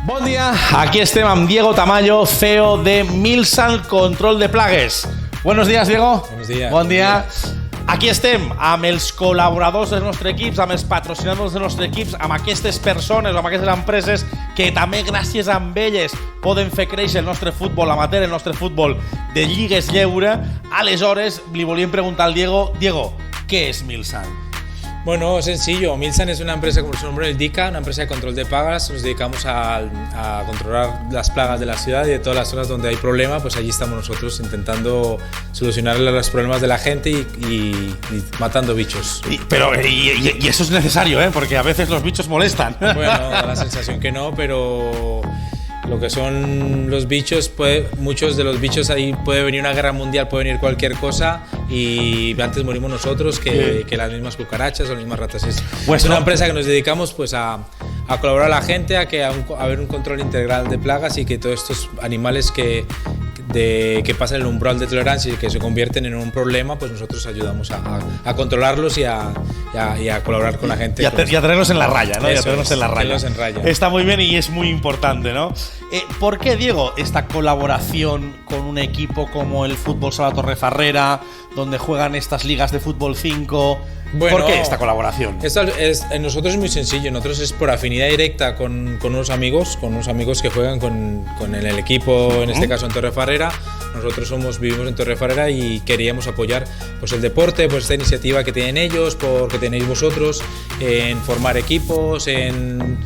Bon dia, aquí estem amb Diego Tamayo, CEO de Milsan Control de Plagues. Buenos días, Diego. Buenos días. Bon dia. Aquí estem amb els col·laboradors dels nostres equips, amb els patrocinadors dels nostres equips, amb aquestes persones o amb aquestes empreses que també gràcies a elles poden fer créixer el nostre futbol amateur, el nostre futbol de lligues lleure. Aleshores, li volíem preguntar al Diego, ¿qué es Milsan? Bueno, sencillo. Milsan es una empresa, como su nombre indica, una empresa de control de plagas. Nos dedicamos a controlar las plagas de la ciudad y de todas las zonas donde hay problema, pues allí estamos nosotros intentando solucionar los problemas de la gente y matando bichos. Pero eso es necesario, ¿eh? Porque a veces los bichos molestan. Bueno, da la sensación que no, pero lo que son los bichos, muchos de los bichos ahí puede venir una guerra mundial, puede venir cualquier cosa y antes morimos nosotros que las mismas cucarachas o las mismas ratas. Es una empresa que nos dedicamos pues a colaborar a la gente, a haber un control integral de plagas y que todos estos animales que pasan el umbral de tolerancia y que se convierten en un problema, pues nosotros ayudamos a controlarlos y a colaborar con la gente. Y a tenerlos en la raya, ¿no? Eso, y a tenerlos en la raya. En raya. Está muy bien y es muy importante, ¿no? ¿Por qué, Diego, esta colaboración con un equipo como el Fútbol Sala Torrefarrera, donde juegan estas ligas de fútbol 5? Bueno, ¿por qué esta colaboración? En nosotros es muy sencillo. Nosotros es por afinidad directa con unos amigos que juegan con el equipo, en este caso en Torrefarrera. Nosotros vivimos en Torrefarrera y queríamos apoyar pues el deporte, pues esta iniciativa que tienen ellos, porque tenéis vosotros, en formar equipos, en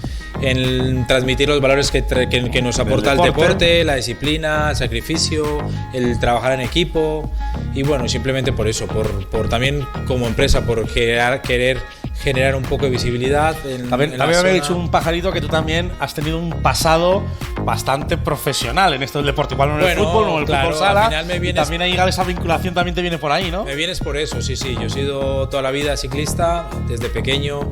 transmitir los valores que nos aporta el deporte, la disciplina, el sacrificio, el trabajar en equipo y bueno, simplemente por eso, por también como empresa, por querer generar un poco de visibilidad. También me había dicho un pajarito que tú también has tenido un pasado bastante profesional en esto del deporte, igual no en el fútbol, no en el fútbol sala. También ahí esa vinculación también te viene por ahí, ¿no? Me vienes por eso, sí. Yo he sido toda la vida ciclista, desde pequeño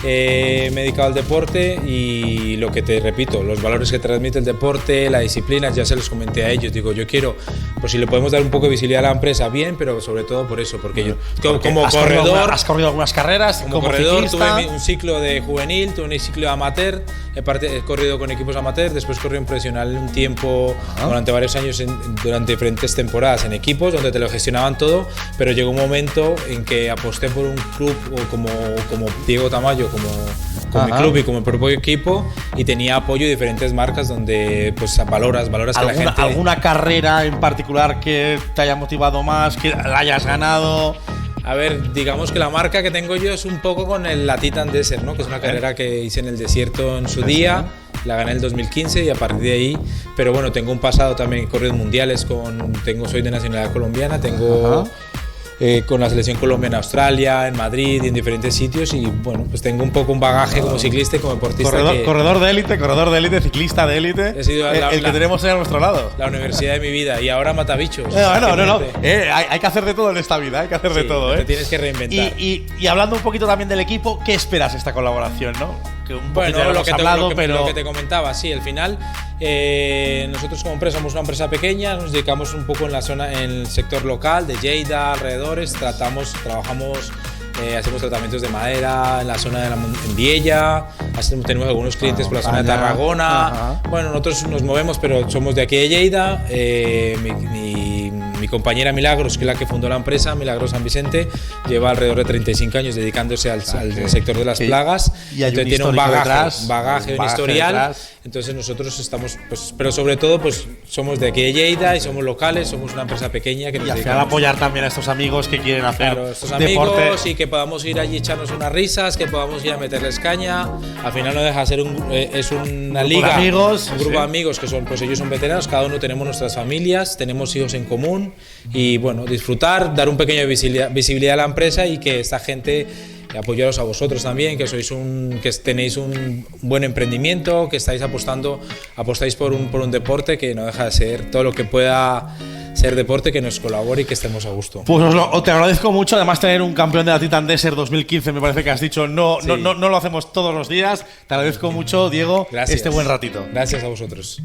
me he dedicado al deporte y lo que te repito, los valores que transmite el deporte, la disciplina, ya se los comenté a ellos. Digo, yo quiero, pues si le podemos dar un poco de visibilidad a la empresa, bien, pero sobre todo por eso, porque yo como corredor… ¿Has corrido algunas carreras? Como corredor tuve un ciclo de juvenil, tuve un ciclo de amateur, he corrido con equipos amateur, después corrí en profesional un tiempo, durante varios años, durante diferentes temporadas en equipos donde te lo gestionaban todo, pero llegó un momento en que aposté por un club como Diego Tamayo, como mi club y como el propio equipo, y tenía apoyo de diferentes marcas donde pues valoras que la gente… ¿Alguna carrera en particular que te haya motivado más, que la hayas ganado? A ver, digamos que la marca que tengo yo es un poco con la Titan Desert, ¿no? Que es una carrera que hice en el desierto en su día, la gané en el 2015 y a partir de ahí, pero bueno, tengo un pasado también en corridos mundiales, soy de nacionalidad colombiana, con la selección Colombia en Australia, en Madrid y en diferentes sitios y bueno, pues tengo un poco un bagaje como ciclista y como deportista. Corredor de élite, ciclista de élite, he sido el que tenemos a nuestro lado. La universidad de mi vida y ahora matabichos. No. Hay que hacer de todo en esta vida, hay que hacer de todo. Te tienes que reinventar. Y hablando un poquito también del equipo, ¿qué esperas esta colaboración, no? Bueno, lo que te comentaba, sí, al final nosotros como empresa somos una empresa pequeña, nos dedicamos un poco en el sector local de Lleida, alrededores, trabajamos, hacemos tratamientos de madera en la zona en Viella, tenemos algunos clientes por la zona de Tarragona. Bueno, nosotros nos movemos, pero somos de aquí de Lleida. Mi compañera Milagros, que es la que fundó la empresa, Milagros San Vicente, lleva alrededor de 35 años dedicándose al sector de las plagas. Y hay tiene un bagaje, un historial. Detrás. Entonces nosotros estamos, pues, pero sobre todo, pues somos de aquí de Lleida y somos locales, somos una empresa pequeña que nos al final apoyar también a estos amigos que quieren hacer estos deporte. Amigos y que podamos ir allí echarnos unas risas, que podamos ir a meterles caña. Al final no deja de ser es una liga, un grupo de amigos que son, pues ellos son veteranos, cada uno tenemos nuestras familias, tenemos hijos en común y bueno, disfrutar, dar un pequeño visibilidad a la empresa y que esta gente apoyaros a vosotros también, que tenéis un buen emprendimiento, que apostáis por un deporte que no deja de ser todo lo que pueda ser deporte, que nos colabore y que estemos a gusto. Pues te agradezco mucho, además tener un campeón de la Titan Desert 2015, me parece que has dicho, no lo hacemos todos los días. Te agradezco mucho, Diego, este buen ratito. Gracias a vosotros.